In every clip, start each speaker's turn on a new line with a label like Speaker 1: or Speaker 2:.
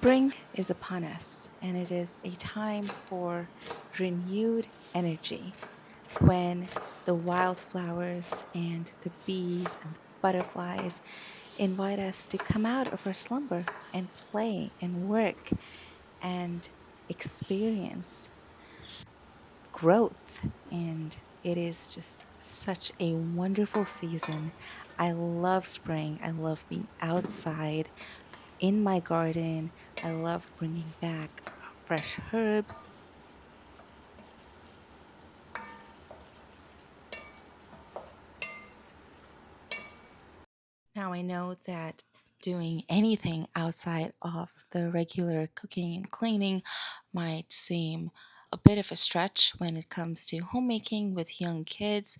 Speaker 1: Spring is upon us, and it is a time for renewed energy when the wildflowers and the bees and the butterflies invite us to come out of our slumber and play and work and experience growth. And it is just such a wonderful season. I love spring. I love being outside in my garden. I love bringing back fresh herbs. Now, I know that doing anything outside of the regular cooking and cleaning might seem a bit of a stretch when it comes to homemaking with young kids.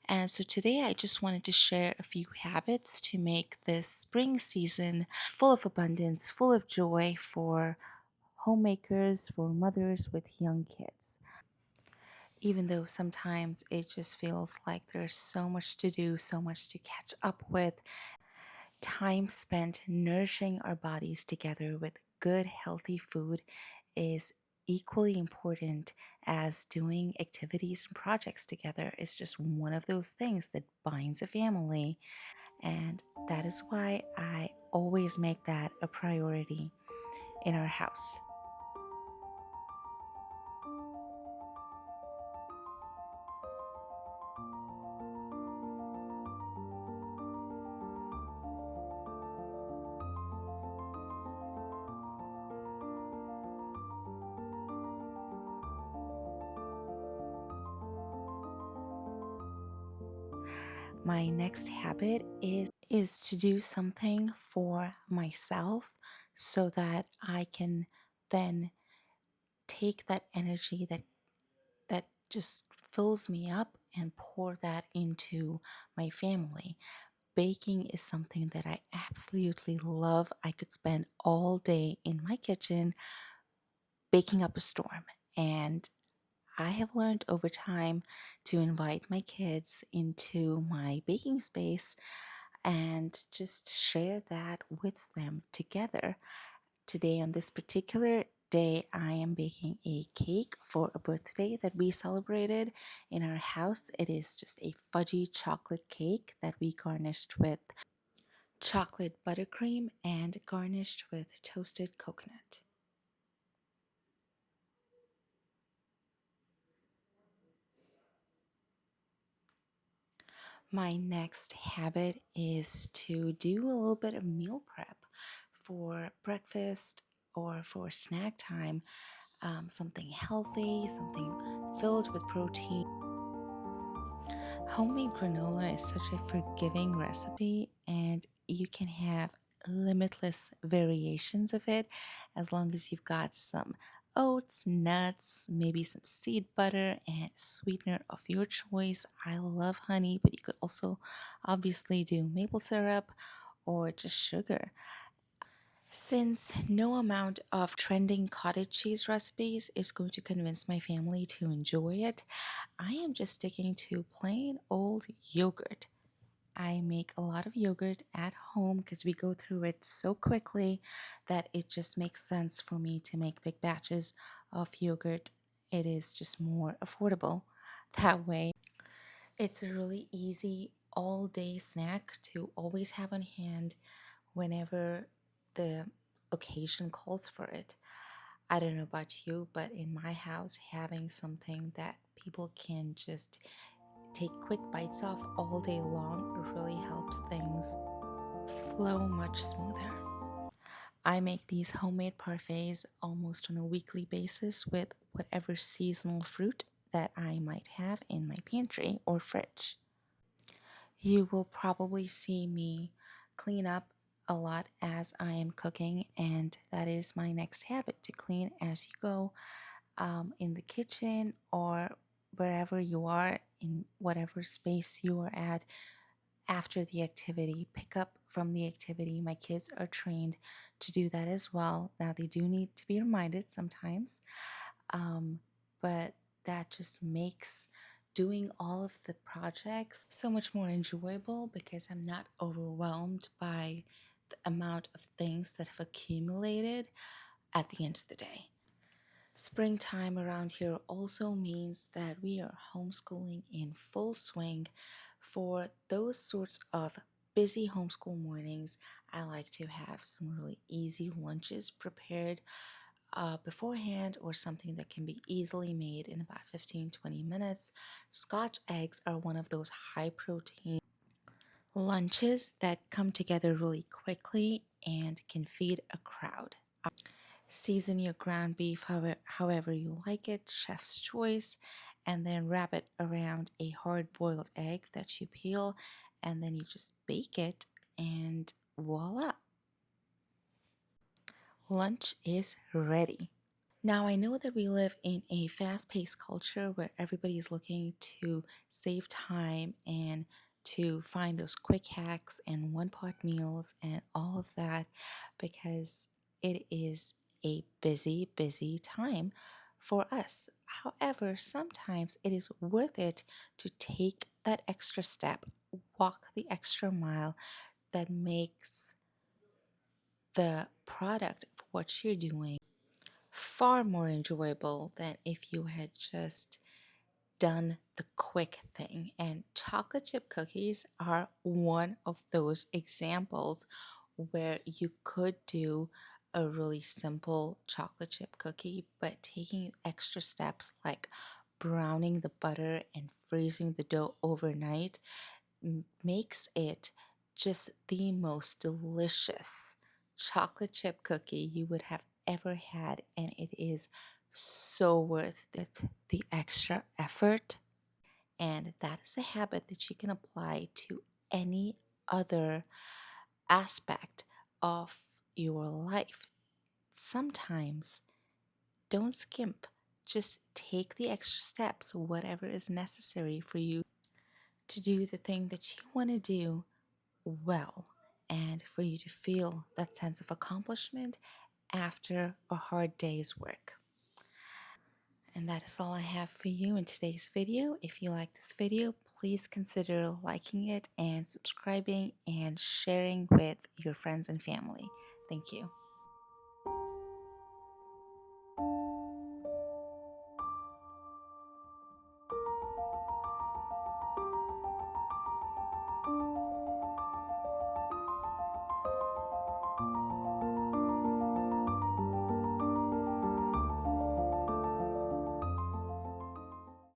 Speaker 1: And so today I just wanted to share a few habits to make this spring season full of abundance, full of joy for homemakers, for mothers with young kids. Even though sometimes it just feels like there's so much to do, so much to catch up with, time spent nourishing our bodies together with good, healthy food is equally important as doing activities and projects together. It's just one of those things that binds a family. And that is why I always make that a priority in our house. My next habit is to do something for myself so that I can then take that energy that just fills me up and pour that into my family. Baking is something that I absolutely love. I could spend all day in my kitchen baking up a storm. And I have learned over time to invite my kids into my baking space and just share that with them together. Today, on this particular day, I am baking a cake for a birthday that we celebrated in our house. It is just a fudgy chocolate cake that we garnished with chocolate buttercream and garnished with toasted coconut. My next habit is to do a little bit of meal prep for breakfast or for snack time. Something healthy, something filled with protein. Homemade granola is such a forgiving recipe, and you can have limitless variations of it as long as you've got some oats, nuts, maybe some seed butter, and sweetener of your choice. I love honey, but you could also obviously do maple syrup or just sugar. Since no amount of trending cottage cheese recipes is going to convince my family to enjoy it, I am just sticking to plain old yogurt. I make a lot of yogurt at home because we go through it so quickly that it just makes sense for me to make big batches of yogurt. It is just more affordable that way. It's a really easy all day snack to always have on hand whenever the occasion calls for it. I don't know about you, but in my house, having something that people can just take quick bites of all day long really helps things flow much smoother. I make these homemade parfaits almost on a weekly basis with whatever seasonal fruit that I might have in my pantry or fridge. You will probably see me clean up a lot as I am cooking, and that is my next habit, to clean as you go, in the kitchen or wherever you are, in whatever space you are at after the activity. Pick up from the activity. My kids are trained to do that as well. Now, they do need to be reminded sometimes, um, but that just makes doing all of the projects so much more enjoyable because I'm not overwhelmed by the amount of things that have accumulated. at the end of the day. Springtime around here also means that we are homeschooling in full swing. For those sorts of busy homeschool mornings, I like to have some really easy lunches prepared beforehand, or something that can be easily made in about 15-20 minutes. Scotch eggs are one of those high protein lunches that come together really quickly and can feed a crowd. Season your ground beef however you like it, chef's choice, and then wrap it around a hard boiled egg that you peel, and then you just bake it, and voila, lunch is ready. Now, I know that we live in a fast paced culture where everybody's looking to save time and to find those quick hacks and one pot meals and all of that, because it is a busy, busy time for us. However, sometimes it is worth it to take that extra step, walk the extra mile that makes the product of what you're doing far more enjoyable than if you had just done the quick thing. And chocolate chip cookies are one of those examples where you could do a really simple chocolate chip cookie, but taking extra steps like browning the butter and freezing the dough overnight makes it just the most delicious chocolate chip cookie you would have ever had, and it is so worth it, the extra effort. And that is a habit that you can apply to any other aspect of your life. Sometimes don't skimp, just take the extra steps, whatever is necessary for you to do the thing that you want to do well, and for you to feel that sense of accomplishment after a hard day's work. And that is all I have for you in today's video. If you like this video, please consider liking it and subscribing and sharing with your friends and family. Thank you.